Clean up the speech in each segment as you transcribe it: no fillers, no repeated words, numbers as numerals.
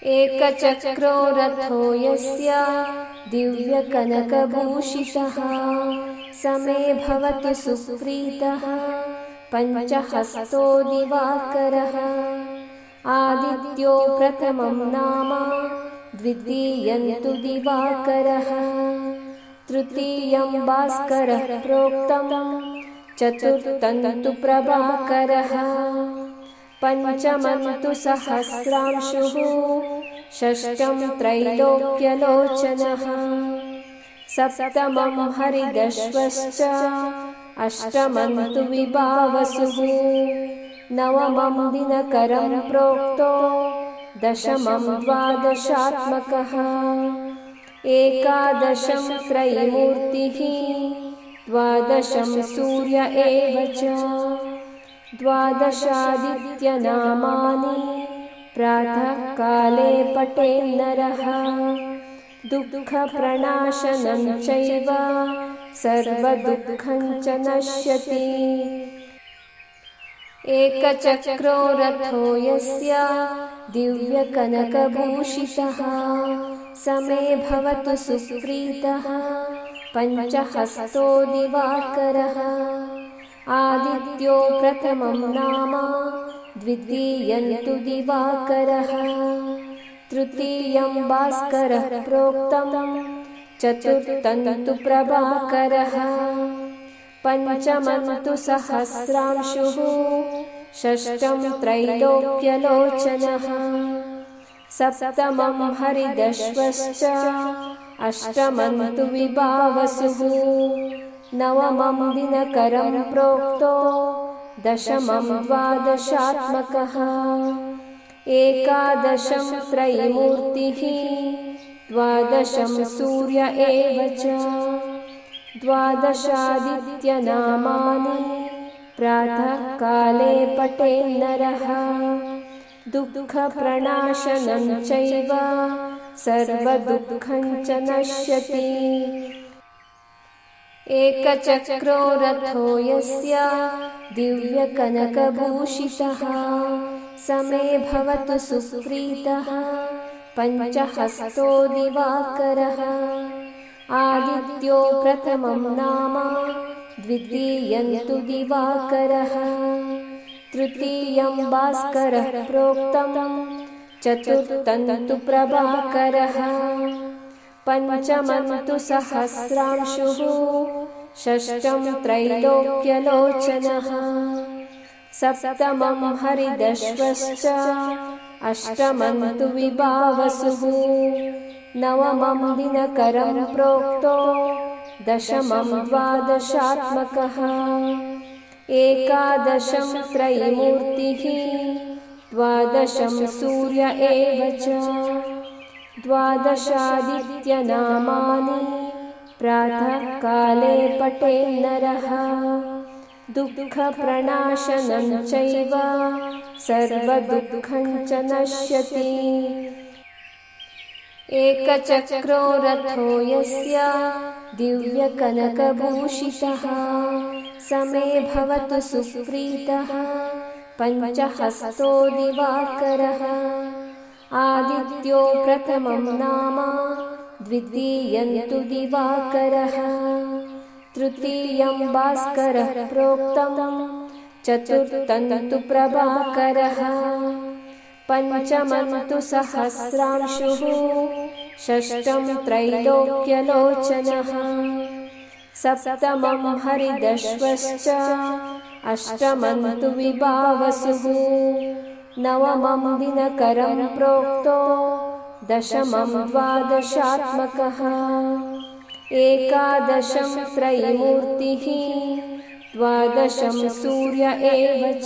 एकचक्रो रथो यस्य दिव्यकनकभूषितः स मे भवतु सुप्रीतः पञ्चहस्तो दिवाकरः आदित्यो प्रथमं नाम द्वितीयं तु दिवाकरः तृतीयं भास्करः प्रोक्तं चतुर्थं तु प्रभाकरः पञ्चमं तु सहस्रांशुः षष्ठं त्रैलोक्यलोचनः सप्तमं हरिदश्वश्च अष्टमं तु विभावसुः नवमं दिनकरं प्रोक्तो दशमं द्वादशात्मकः एकादशं त्रयीमूर्तिः द्वादशं सूर्य एव च द्वादशादित्यनामानि प्रातःकाले पठेन्नरः दुःखप्रणाशनं चैव सर्वदुःखं च नश्यति एकचक्रो रथो यस्य दिव्यकनकभूषितः स मे भवतु सुप्रीतः पञ्चहस्तो दिवाकरः आदित्यो प्रथमं नाम द्वितीयं तु दिवाकरः तृतीयं भास्करः प्रोक्तं चतुर्थं तु प्रभाकरः पञ्चमं तु सहस्रांशुः षष्ठं त्रैलोक्यलोचनः सप्तमं हरिदश्वश्च अष्टमं तु विभावसुः नवमं दिनकरं प्रोक्तो दशमं द्वादशात्मकः एकादशं त्रयीमूर्तिः द्वादशं सूर्य एव च द्वादशादित्यनामानि प्रातःकाले पठेन्नरः दुःखप्रणाशनं चैव सर्वदुःखं च नश्यति एकचक्रो रथो यस्य दिव्यकनकभूषितः स मे भवतु सुप्रीतः पञ्चहस्तो दिवाकरः आदित्यो प्रथमं नाम द्वितीयं तु दिवाकरः तृतीयं भास्करः प्रोक्तं चतुर्थं तु प्रभाकरः पञ्चमं तु सहस्रांशुः षष्ठं त्रैलोक्यलोचनः सप्तमं हरिदश्वश्च अष्टमं तु विभावसुः नवमं दिनकरं प्रोक्तो दशमं द्वादशात्मकः एकादशं त्रयीमूर्तिः द्वादशं सूर्य एव च द्वादशादित्यनामानि प्रातःकाले पठेन्नरः दुःखप्रणाशनं चैव सर्वदुःखं च नश्यति एकचक्रो रथो यस्य दिव्यकनकभूषितः स मे भवतु सुप्रीतः पञ्चहस्तो दिवाकरः आदित्यो प्रथमं नाम द्वितीयं तु दिवाकरः तृतीयं भास्करः प्रोक्तं चतुर्थं तु प्रभाकरः पञ्चमं तु सहस्रांशुः षष्ठं त्रैलोक्यलोचनः सप्तमं हरिदश्वश्च अष्टमं तु विभावसुः नवमं दिनकरं प्रोक्तो दशमं द्वादशात्मकः एकादशं त्रयीमूर्तिः द्वादशं सूर्य एव च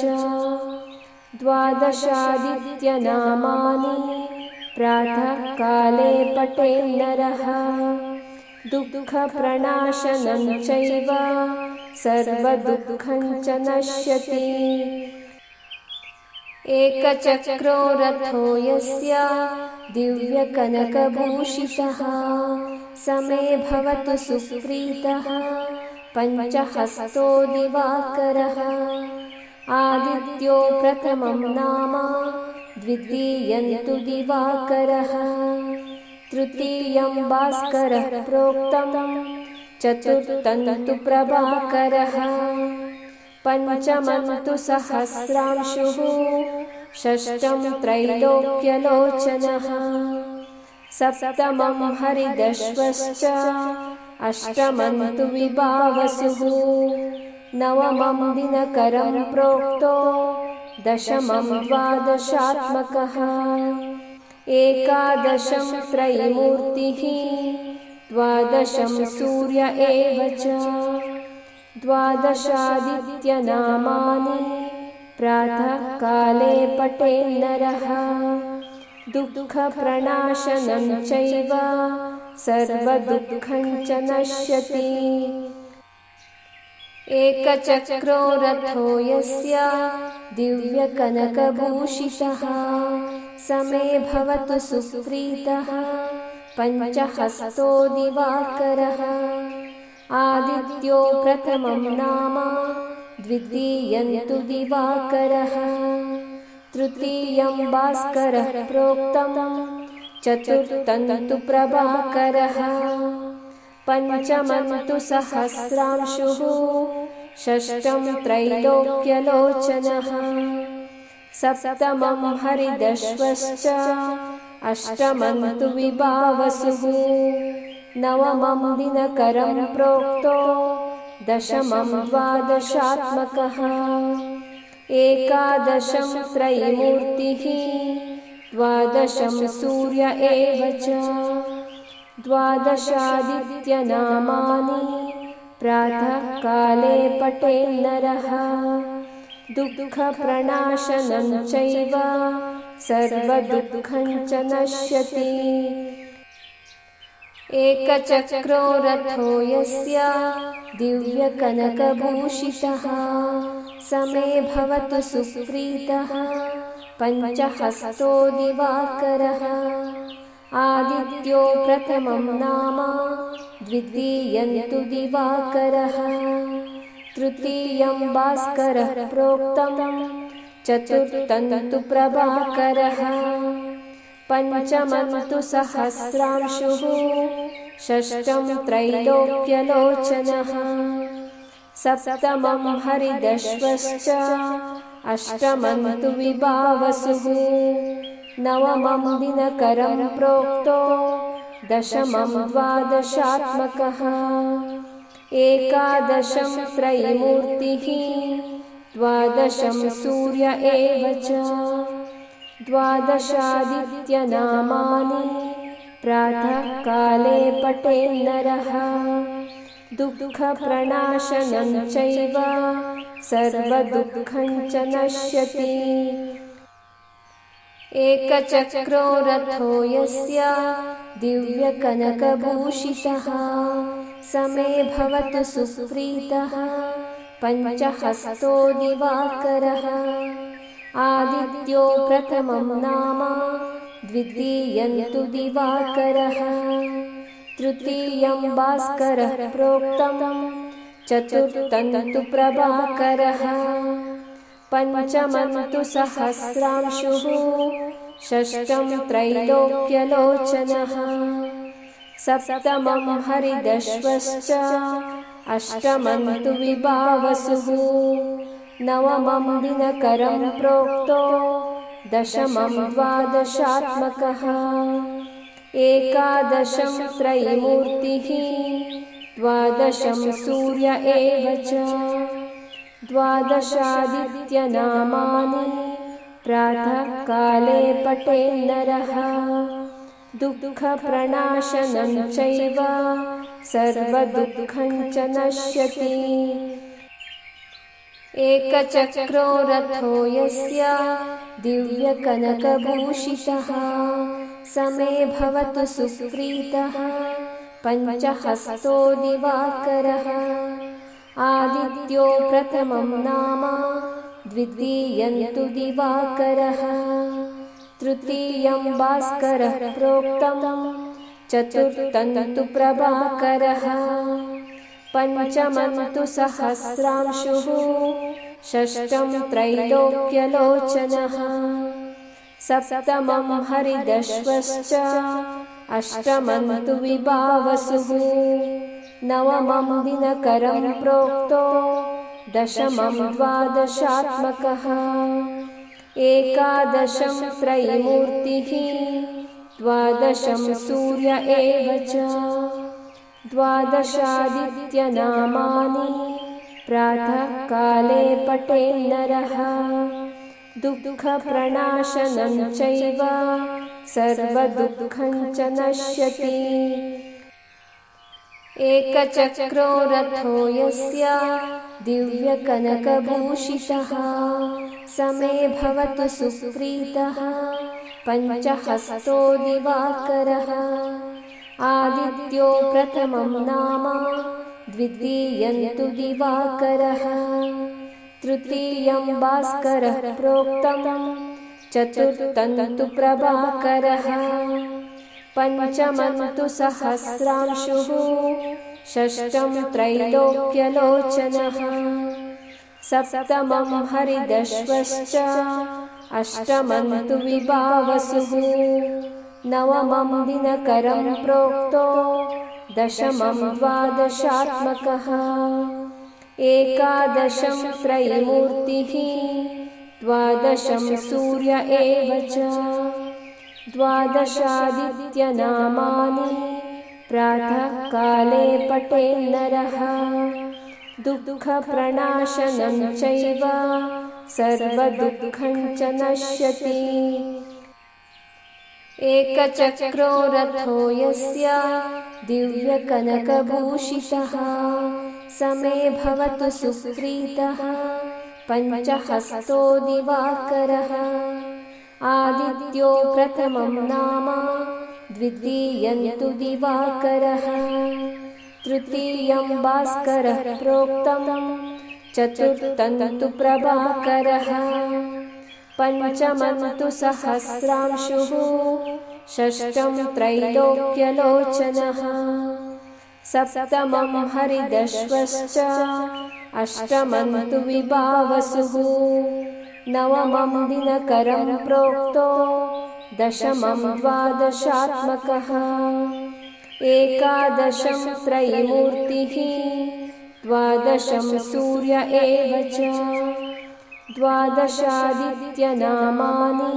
द्वादशादित्यनामानि प्रातःकाले पठेन्नरः दुःखप्रणाशनं चैव सर्वदुःखं च नश्यति एकचक्रो रथो यस्य दिव्यकनकभूषितः स मे भवतु सुप्रीतः पञ्चहस्तो दिवाकरः आदित्यो प्रथमं नाम द्वितीयं तु दिवाकरः तृतीयं भास्करः प्रोक्तं चतुर्थं तु प्रभाकरः पञ्चमं तु सहस्रांशुः षष्ठं त्रैलोक्यलोचनः सप्तमं हरिदश्वश्च अष्टमं तु विभावसुः नवमं दिनकरं प्रोक्तो दशमं द्वादशात्मकः एकादशं त्रयीमूर्तिः द्वादशं सूर्य एव च द्वादशादित्यनामानि प्रातःकाले पठेन्नरः दुःखप्रणाशनं चैव सर्वदुःखं च नश्यति एकचक्रो रथो यस्य दिव्यकनकभूषितः स मे भवतु सुप्रीतः पञ्चहस्तो दिवाकरः आदित्यो प्रथमं नाम द्वितीयं तु दिवाकरः तृतीयं भास्करः प्रोक्तं चतुर्थं तु प्रभाकरः पञ्चमं तु सहस्रांशुः षष्ठं त्रैलोक्यलोचनः सप्तमं हरिदश्वश्च अष्टमं तु विभावसुः नवमं दिनकरं प्रोक्तो दशमं द्वादशात्मकः एकादशं त्रयीमूर्तिः द्वादशं सूर्य एव च द्वादशादित्यनामानि प्रातःकाले पठेन्नरः दुःखप्रणाशनं चैव सर्वदुःखं च नश्यति एकचक्रो रथो यस्य दिव्यकनकभूषितः स मे भवतु सुप्रीतः पञ्चहस्तो दिवाकरः आदित्यो प्रथमं नाम द्वितीयं तु दिवाकरः तृतीयं भास्करः प्रोक्तं चतुर्थं तु प्रभाकरः पञ्चमं तु सहस्रांशुः षष्ठं त्रैलोक्यलोचनः सप्तमं हरिदश्वश्च अष्टमं तु विभावसुः नवमं दिनकरं प्रोक्तो दशमं द्वादशात्मकः एकादशं त्रयीमूर्तिः द्वादशं सूर्य एव च द्वादशादित्यनामानि प्रातःकाले पठेन्नरः दुःखप्रणाशनं चैव सर्वदुःखं च नश्यति एकचक्रो रथो यस्य दिव्यकनकभूषितः स मे भवतु सुप्रीतः पञ्चहस्तो दिवाकरः आदित्यो प्रथमं नाम द्वितीयं तु दिवाकरः तृतीयं भास्करः प्रोक्तं चतुर्थं तु प्रभाकरः पञ्चमं तु सहस्रांशुः षष्ठं त्रैलोक्यलोचनः सप्तमं हरिदश्वश्च अष्टमं तु विभावसुः नवमं दिनकरं प्रोक्तो दशमं द्वादशात्मकः एकादशं त्रयीमूर्तिः द्वादशं सूर्य एव च द्वादशादित्यनामानि प्रातःकाले पठेन्नरः दुःखप्रणाशनं चैव सर्वदुःखं च नश्यति एकचक्रो रथो यस्य दिव्यकनकभूषितः स मे भवतु सुप्रीतः पञ्चहस्तो दिवाकरः आदित्यो प्रथमं नाम द्वितीयं तु दिवाकरः तृतीयं भास्करः प्रोक्तं चतुर्थं तु प्रभाकरः पञ्चमं तु सहस्रांशुः षष्ठं त्रैलोक्यलोचनः सप्तमं हरिदश्वश्च अष्टमं तु विभावसुः नवमं दिनकरं प्रोक्तो दशमं द्वादशात्मकः एकादशं त्रयीमूर्तिः द्वादशं सूर्य एव च द्वादशादित्यनामानि प्रातःकाले पठेन्नरः दुःखप्रणाशनं चैव सर्वदुःखं च नश्यति एकचक्रो रथो यस्य दिव्यकनकभूषितः स मे भवतु सुप्रीतः पञ्चहस्तो दिवाकरः आदित्यो प्रथमं नाम द्वितीयं तु दिवाकरः तृतीयं भास्करः प्रोक्तं चतुर्थं तु प्रभाकरः पञ्चमं तु सहस्रांशुः षष्ठं त्रैलोक्यलोचनः सप्तमं हरिदश्वश्च अष्टमं तु विभावसुः नवमं दिनकरं प्रोक्तो दशमं द्वादशात्मकः एकादशं त्रयीमूर्तिः द्वादशं सूर्य एव च द्वादशादित्यनामानि प्रातःकाले पठेन्नरः दुःखप्रणाशनं चैव सर्वदुःखं च नश्यति एकचक्रो रथो यस्य दिव्यकनकभूषितः स मे भवतु सुप्रीतः पञ्चहस्तो दिवाकरः आदित्यो प्रथमं नाम द्वितीयं तु दिवाकरः तृतीयं भास्करः प्रोक्तं चतुर्थं तु प्रभाकरः पञ्चमं तु सहस्रांशुः षष्ठं त्रैलोक्यलोचनः सप्तमं हरिदश्वश्च अष्टमं तु विभावसुः नवमं दिनकरं प्रोक्तो दशमं द्वादशात्मकः एकादशं त्रयीमूर्तिः द्वादशं सूर्य एव च द्वादशादित्यनामानि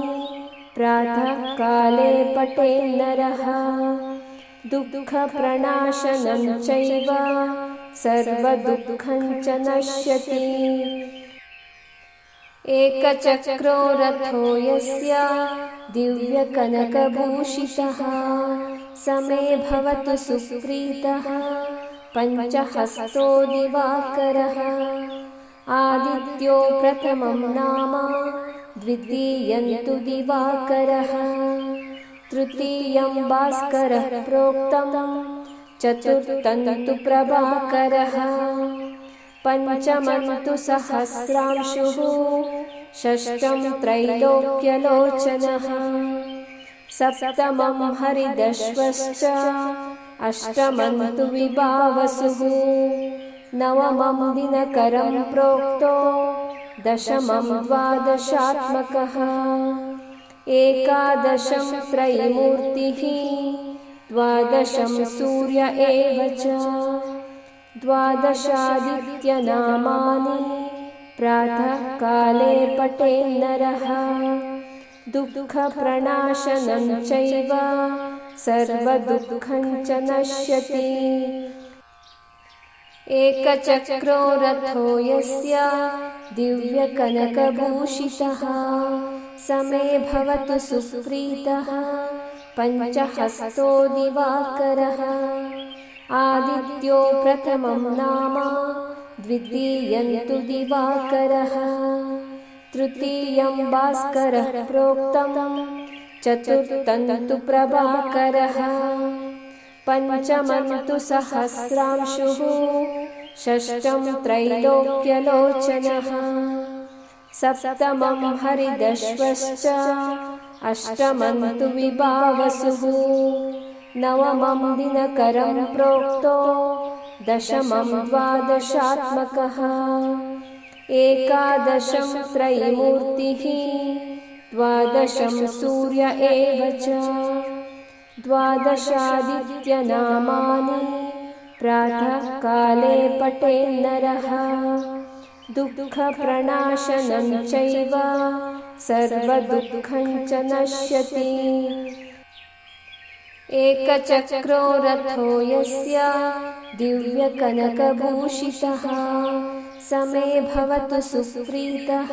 प्रातःकाले पठेन्नरः दुःखप्रणाशनं चैव सर्वदुःखं च नश्यति एकचक्रो रथो यस्य दिव्यकनकभूषितः स मे भवतु सुप्रीतः पञ्चहस्तो दिवाकरः आदित्यो प्रथमं नाम द्वितीयं तु दिवाकरः तृतीयं भास्करः प्रोक्तं चतुर्थं तु प्रभाकरः पञ्चमं तु सहस्रांशुः षष्ठं त्रैलोक्यलोचनः सप्तमं हरिदश्वश्च अष्टमं तु विभावसुः नवमं दिनकरं प्रोक्तो दशमं द्वादशात्मकः एकादशं त्रयीमूर्तिः द्वादशं सूर्य एव च द्वादशादित्यनामानि प्रातःकाले पठेन्नरः दुःखप्रणाशनं चैव सर्वदुःखं च नश्यति एकचक्रो रथो यस्य दिव्यकनकभूषितः स मे भवतु सुप्रीतः पञ्चहस्तो दिवाकरः आदित्यो प्रथमं नाम द्वितीयं तु दिवाकरः तृतीयं भास्करः प्रोक्तं चतुर्थं तु प्रभाकरः पञ्चमं तु सहस्रांशुः षष्ठं त्रैलोक्यलोचनः सप्तमं हरिदश्वश्च अष्टमं तु विभावसुः नवमं दिनकरं प्रोक्तो दशमं द्वादशात्मकः एकादशं त्रयीमूर्तिः द्वादशं सूर्य एव च। द्वादशादित्यनामानि प्रातःकाले पठेन्नरः दुःखप्रणाशनं चैव सर्वदुःखं च नश्यति। एकचक्रो रथो यस्य दिव्यकनकभूषितः स मे भवतु सुप्रीतः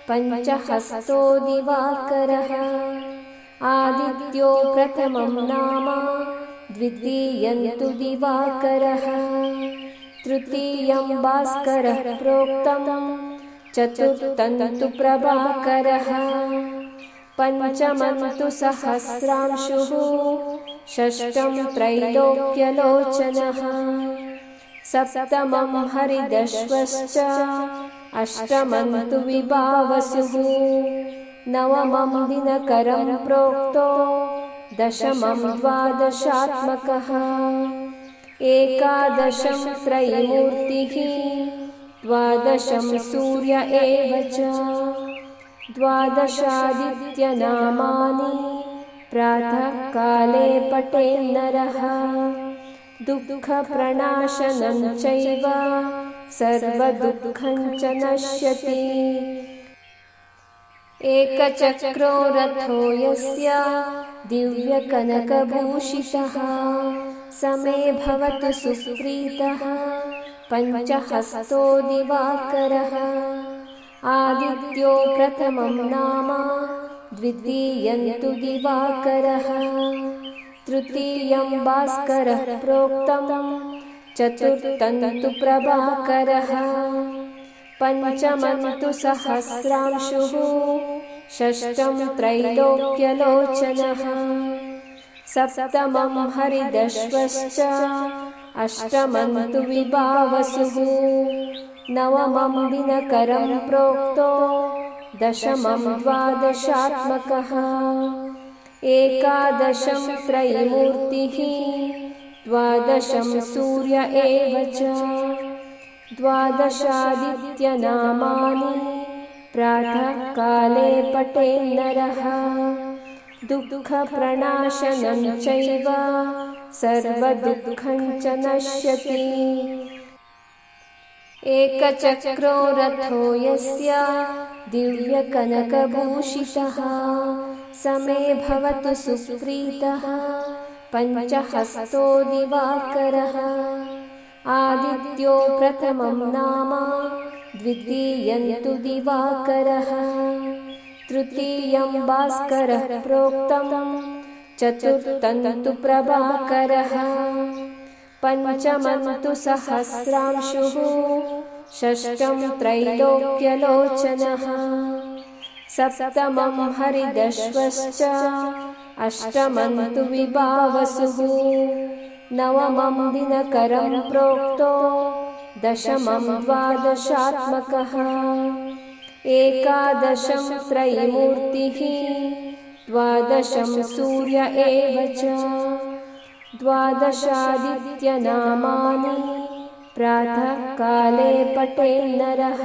पञ्चहस्तो दिवाकरः। आदित्यो प्रथमं नाम द्वितीयं तु दिवाकरः तृतीयं भास्करः प्रोक्तं चतुर्थं तु प्रभाकरः पंचमं तु सहस्रांशुः षष्ठं त्रैलोक्यलोचनः सप्तमं हरिदश्वश्च अष्टमं तु विभावसुः नवमं दिनकरं प्रोक्तो दशमं द्वादशात्मकः एकादशं त्रयीमूर्तिः द्वादशं सूर्य एव च। द्वादशादित्यनामानि प्रातःकाले पठेन्नरः दुःखप्रणाशनं चैव सर्वदुःखं च नश्यति। एकचक्रो रथो यस्य दिव्यकनकभूषितः स मे भवतु सुप्रीतः पञ्चहस्तो दिवाकरः। आदित्यो प्रथमं नाम द्वितीयं तु दिवाकरः तृतीयं भास्करः प्रोक्तं चतुर्थं तु प्रभाकरः पंचमं तु सहस्रांशुः षष्ठं त्रैलोक्यलोचनः सप्तमं हरिदश्वश्च अष्टमं तु विभावसुः नवमं दिनकरं प्रोक्तो दशमं द्वादशात्मकः एकादशं त्रयीमूर्तिः द्वादशं सूर्य एव च। द्वादशादित्यनामानि प्रातःकाले पठेन्नरः दुःखप्रणाशनं चैव सर्वदुःखं च नश्यति। एकचक्रो रथो यस्य दिव्यकनकभूषितः स मे भवतु सुप्रीतः पञ्चहस्तो दिवाकरः। आदित्यो प्रथमं नाम द्वितीयं तु दिवाकरः तृतीयं भास्करः प्रोक्तं चतुर्थं तु प्रभाकरः पंचमं तु सहस्रांशुः षष्ठं त्रैलोक्यलोचनः सप्तमं हरिदश्वश्च अष्टमं तु विभावसुः नवमं दिनकरं प्रोक्तो दशमं द्वादशात्मकः एकादशं त्रयीमूर्तिः द्वादशं सूर्य एव च। द्वादशादित्यनामानि प्रातःकाले पठेन्नरः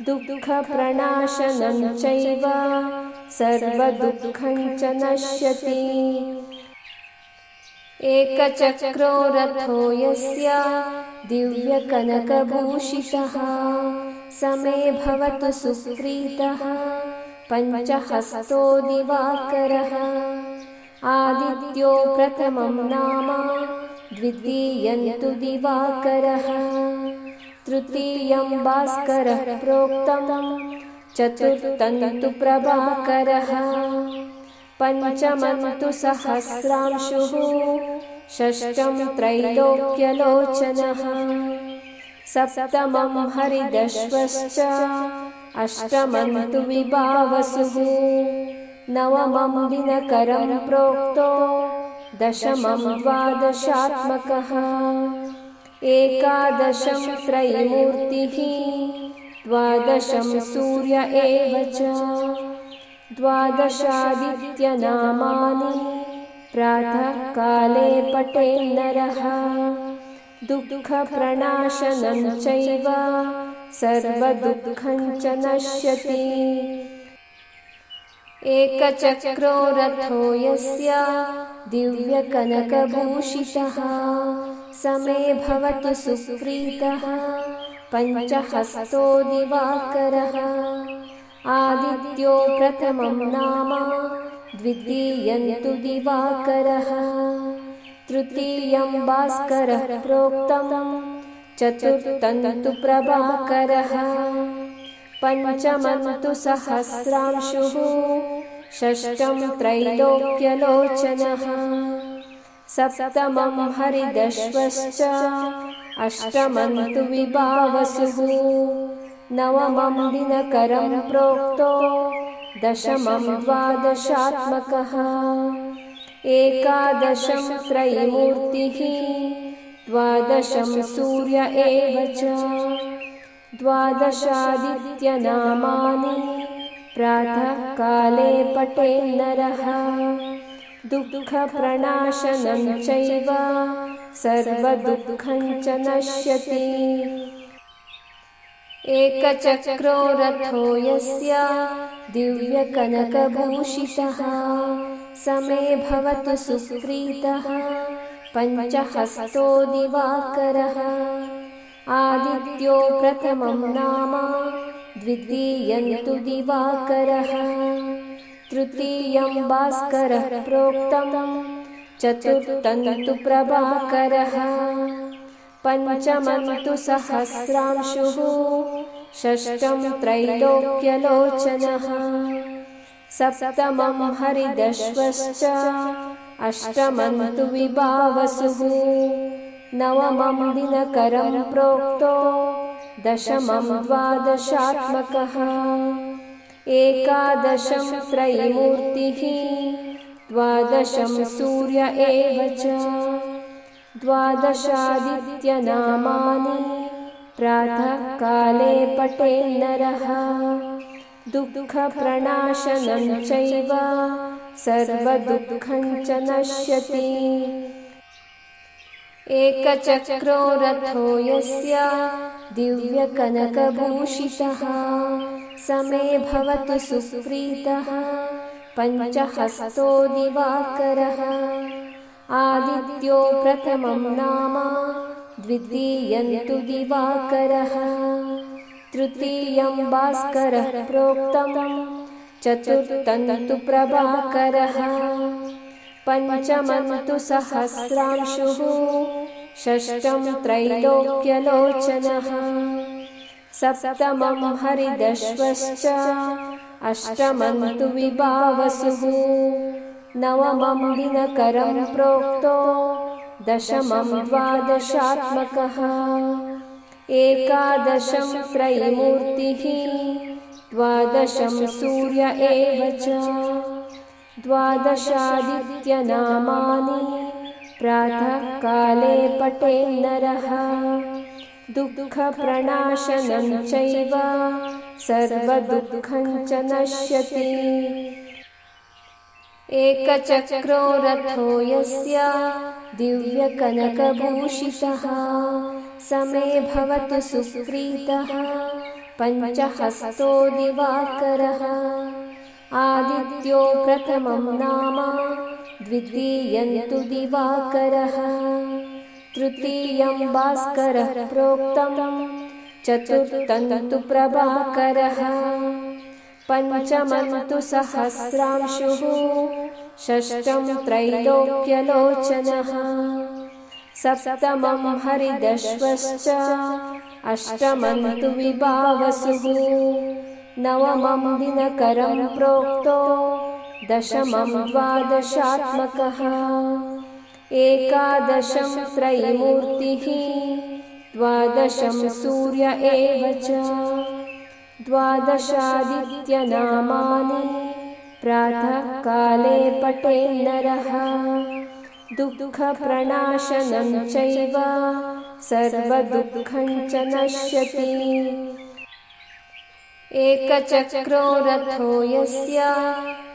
दुःखप्रणाशनं चैव सर्वदुःखं च नश्यति। एकचक्रो रथो यस्य दिव्यकनकभूषितः स मे भवतु सुप्रीतः पञ्चहस्तो दिवाकरः। आदित्यो प्रथमं नाम द्वितीयं तु दिवाकरः तृतीयं भास्करः प्रोक्तं चतुर्थं तु प्रभाकरः पंचमं तु सहस्रांशुः षष्ठं त्रैलोक्यलोचनः सप्तमं हरिदश्वश्च अष्टमं तु विभावसुः नवमं दिनकरं प्रोक्तो दशमं द्वादशात्मकः एकादशं त्रयीमूर्तिः द्वादशं सूर्य एव च। द्वादशादित्यनामानि प्रातःकाले पठेन्नरः दुःखप्रणाशनं चैव सर्वदुःखं च नश्यति। एकचक्रो रथो यस्य दिव्यकनकभूषितः समे भवतु सुप्रीतः पञ्चहस्तो दिवाकरः आदित्यो प्रथमं नाम द्वितीयं तु दिवाकरः तृतीयं भास्करः प्रोक्तं चतुर्थं तु प्रभाकरः पञ्चमं तु सहस्रांशुः षष्ठं त्रैलोक्यलोचनः सप्तमं हरिदश्वश्च अष्टमं तु विभावसुः नवमं दिनकरं प्रोक्तो दशमं द्वादशात्मकः एकादशं त्रयीमूर्तिः द्वादशं सूर्य एव च द्वादशादित्यनामानि प्रातःकाले पठेन्नरः दुःखप्रणाशनं चैव सर्वदुःखं च नश्यति एकचक्रो रथो यस्य दिव्यकनकभूषितः समे भवतु सुप्रीतः पञ्चहस्तो दिवाकरः आदित्यो प्रथमं नाम द्वितीयं तु दिवाकरः तृतीयं भास्करः प्रोक्तं चतुर्थं तु प्रभाकरः पञ्चमं तु सहस्रांशुः षष्ठं त्रैलोक्यलोचनः सप्तमं हरिदश्वश्च अष्टमं तु विभावसुः नवमं दिनकरं प्रोक्तो दशमं द्वादशात्मकः एकादशं त्रयीमूर्तिः द्वादशं सूर्य एव च द्वादशादित्यनामानि प्रातःकाले पठेन्नरः दुःखप्रणाशनं चैव सर्वदुःखं च नश्यति एकचक्रो रथो यस्य दिव्यकनकभूषितः समे भवतु सुप्रीतः पञ्चहस्तो दिवाकरः आदित्यो प्रथमं नाम द्वितीयं तु दिवाकरः तृतीयं भास्करः प्रोक्तं चतुर्थं तु प्रभाकरः पञ्चमं तु सहस्रांशुः षष्ठं त्रैलोक्यलोचनः सप्तमं हरिदश्वश्च अष्टमं तु विभावसुः नवमं दिनकरं प्रोक्तो दशमं द्वादशात्मकः एकादशं त्रयीमूर्तिः द्वादशं सूर्य एव च द्वादशादित्यनामानि प्रातःकाले पठेन्नरः दुःखप्रणाशनं चैव सर्वदुःखं च नश्यति एकचक्रो रथो यस्य दिव्यकनकभूषितः समे भवतु सुप्रीतः पञ्चहस्तो दिवाकरः आदित्यो प्रथमं नाम द्वितीयं तु दिवाकरः तृतीयं भास्करः प्रोक्तं चतुर्थं तु प्रभाकरः पञ्चमं तु सहस्रांशुः षष्ठं त्रैलोक्यलोचनः सप्तमं हरिदश्वश्च अष्टमं तु विभावसुः नवमं दिनकरं प्रोक्तो दशमं द्वादशात्मकः एकादशं त्रयीमूर्तिः द्वादशं सूर्य एव च द्वादशादित्यनामानि प्रातःकाले पठेन्नरः दुःखप्रणाशनं चैव सर्वदुःखं च नश्यति एकचक्रो रथो यस्य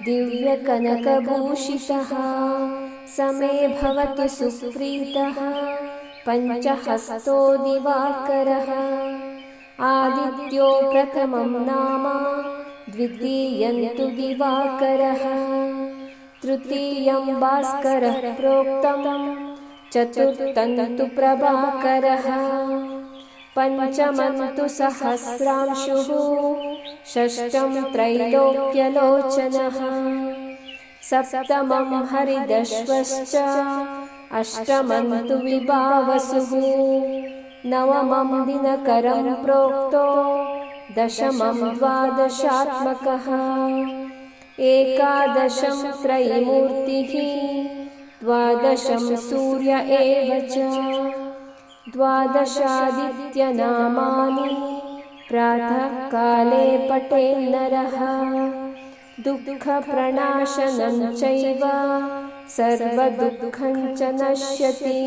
दिव्यकनकभूषितः समे भवतु सुप्रीतः पञ्चहस्तो दिवाकरः आदित्यो प्रथमं नाम द्वितीयं तु दिवाकरः तृतीयं भास्करः प्रोक्तं चतुर्थं तु प्रभाकरः पञ्चमं तु सहस्रांशुः षष्ठं त्रैलोक्यलोचनः सप्तमं हरिदश्वश्च अष्टमं तु विभावसुः नवमं दिनकरं प्रोक्तो दशमं द्वादशात्मकः एकादशं त्रयीमूर्तिः द्वादशं सूर्य एव च द्वादशादित्यनामानि प्रातःकाले पठेन्नरः दुःखप्रणाशनं चैव सर्वदुःखं च नश्यति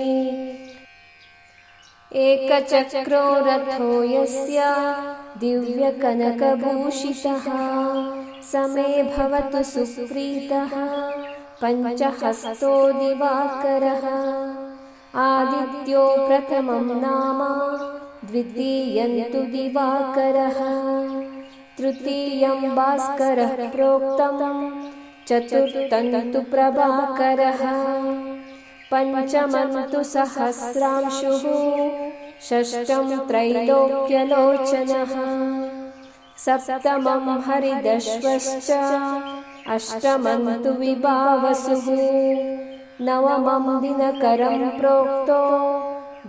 एकचक्रो रथो यस्य दिव्यकनकभूषितः स मे भवतु सुप्रीतः पञ्चहस्तो दिवाकरः आदित्यो प्रथमं नाम द्वितीयं तु दिवाकरः तृतीयं भास्करः प्रोक्तं चतुर्थं तु प्रभाकरः पञ्चमं तु सहस्रांशुः षष्ठं त्रैलोक्यलोचनः सप्तमं हरिदश्वश्च अष्टमं तु विभावसुः नवमं दिनकरं प्रोक्तो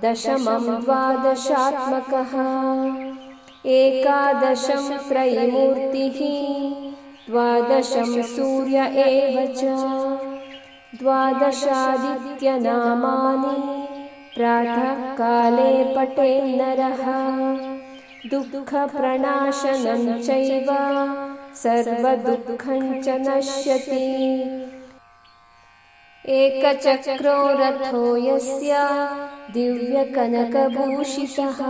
दशमं द्वादशात्मकः एकादशं त्रयीमूर्तिः द्वादशं सूर्य एव च द्वादशादित्यनामानि प्रातःकाले पठेन्नरः दुःखप्रणाशनं चैव सर्वदुःखं च नश्यति एकचक्रो रथो यस्य दिव्यकनकभूषितः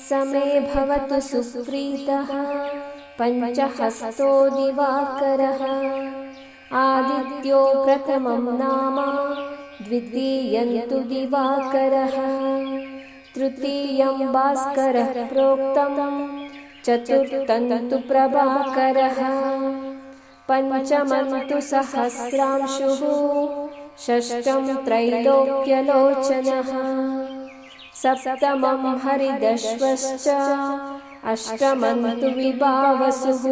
स मे भवतु सुप्रीतः पञ्चहस्तो दिवाकरः आदित्यो प्रथमं नाम द्वितीयं तु दिवाकरः तृतीयं भास्करः प्रोक्तं चतुर्थं तु प्रभाकरः पञ्चमं तु सहस्रांशुः षष्ठं त्रैलोक्यलोचनः सप्तमं हरिदश्वश्च अष्टमं तु विभावसुः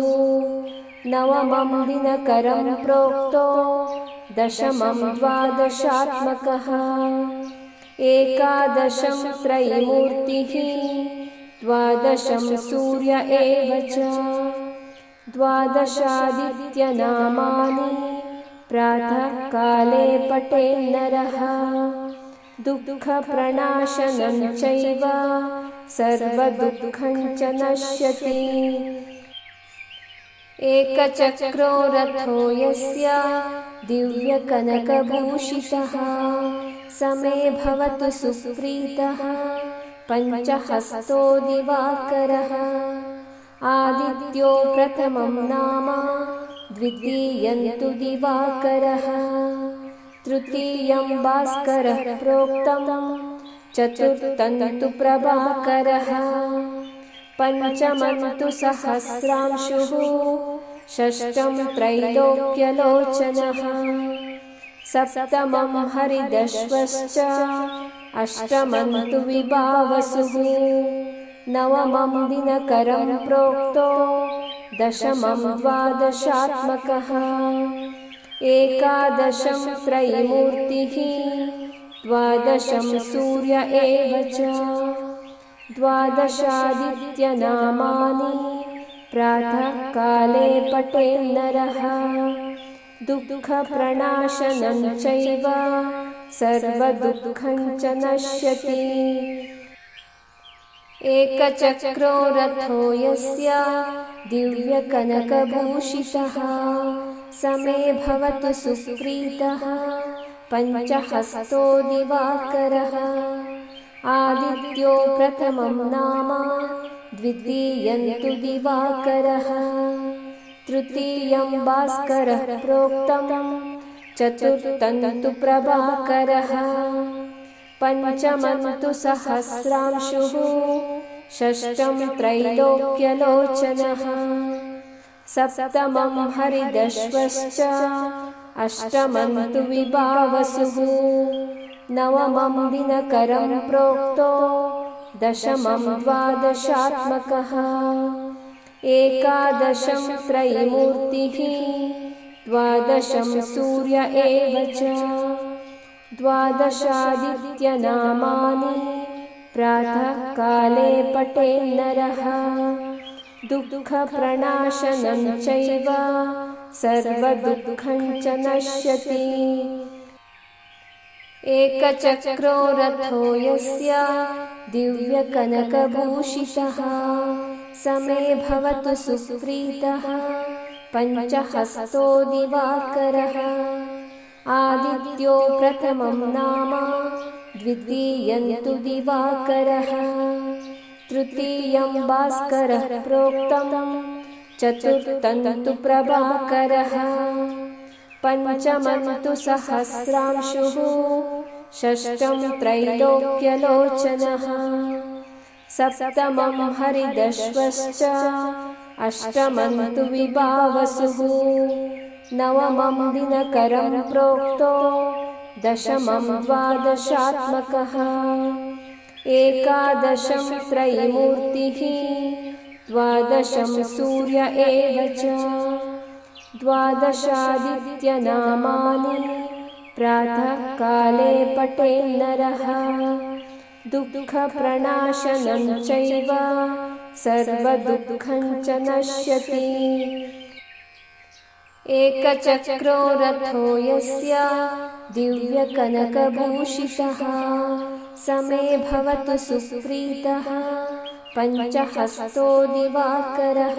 नवमं दिनकरं प्रोक्तो दशमं द्वादशात्मकः एकादशं त्रयीमूर्तिः द्वादशं सूर्य एव च द्वादशादित्यनामानि प्रातःकाले पठेन्नरः दुःखप्रणाशनं चैव सर्वदुःखं च नश्यति एकचक्रो रथो यस्य दिव्यकनकभूषितः स मे भवतु सुप्रीतः पञ्चहस्तो दिवाकरः आदित्यो प्रथमं नाम द्वितीयं तु दिवाकरः तृतीयं भास्करः प्रोक्तं चतुर्थं तु प्रभाकरः पञ्चमं तु सहस्रांशुः षष्ठं त्रैलोक्यलोचनः सप्तमं हरिदश्वश्च अष्टमं तु विभावसुः नवमं दिनकरं प्रोक्तो दशमं द्वादशात्मकः एकादशं त्रयीमूर्तिः द्वादशं सूर्य एव च द्वादशादित्यनामानि प्रातःकाले पठेन्नरः दुःखप्रणाशनं चैव सर्वदुःखं च नश्यति एकचक्रो रथो यस्य दिव्यकनकभूषितः स मे भवतु सुप्रीतः पञ्चहस्तो दिवाकरः आदित्यो प्रथमं नाम द्वितीयं तु दिवाकरः तृतीयं भास्करः प्रोक्तं चतुर्थं तु प्रभाकरः पञ्चमं तु सहस्रांशुः षष्ठं त्रैलोक्यलोचनः सप्तमं हरिदश्वश्च अष्टमं तु विभावसुः नवमं दिनकरं प्रोक्तो दशमं द्वादशात्मकः एकादशं त्रयीमूर्तिः द्वादशं सूर्य एव च द्वादशादित्यनामानि प्रातःकाले पठेन्नरः दुःखप्रणाशनं चैव सर्वदुःखं च नश्यति एकचक्रो रथो यस्य दिव्यकनकभूषितः स मे भवतु सुप्रीतः पञ्चहस्तो दिवाकरः आदित्यो प्रथमं नाम द्वितीयं तु दिवाकरः तृतीयं भास्करः प्रोक्तं चतुर्थं तु प्रभाकरः पञ्चमं तु सहस्रांशुः षष्ठं त्रैलोक्यलोचनः सप्तमं हरिदश्वश्च अष्टमं तु विभावसुः नवमं दिनकरं प्रोक्तो दशमं द्वादशात्मकः एकादशं त्रयीमूर्तिः द्वादशं सूर्य एव च द्वादशादित्यनामानि प्रातःकाले पठेन्नरः दुःखप्रणाशनं चैव सर्वदुःखं च नश्यति एकचक्रो रथो यस्य दिव्यकनकभूषितः स मे भवतु सुप्रीतः पञ्चहस्तो दिवाकरः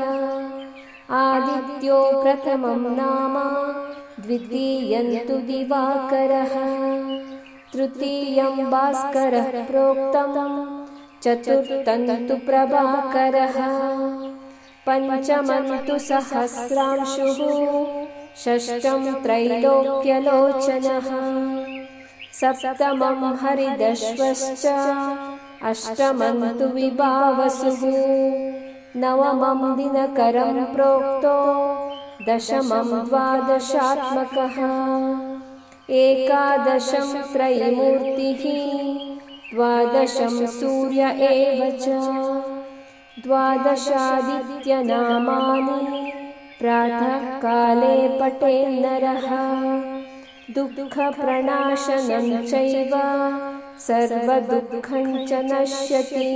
आदित्यो प्रथमं नाम द्वितीयं तु दिवाकरः तृतीयं भास्करः प्रोक्तं चतुर्थं तु प्रभाकरः पञ्चमं तु सहस्रांशुः षष्ठं त्रैलोक्यलोचनः सप्तमं हरिदश्वश्च अष्टमं तु विभावसुः नवमं दिनकरं प्रोक्तो दशमं द्वादशात्मकः एकादशं त्रयीमूर्तिः द्वादशं सूर्य एव च द्वादशादित्यनामानि प्रातःकाले पठेन्नरः दुःखप्रणाशनं चैव सर्वदुःखं च नश्यति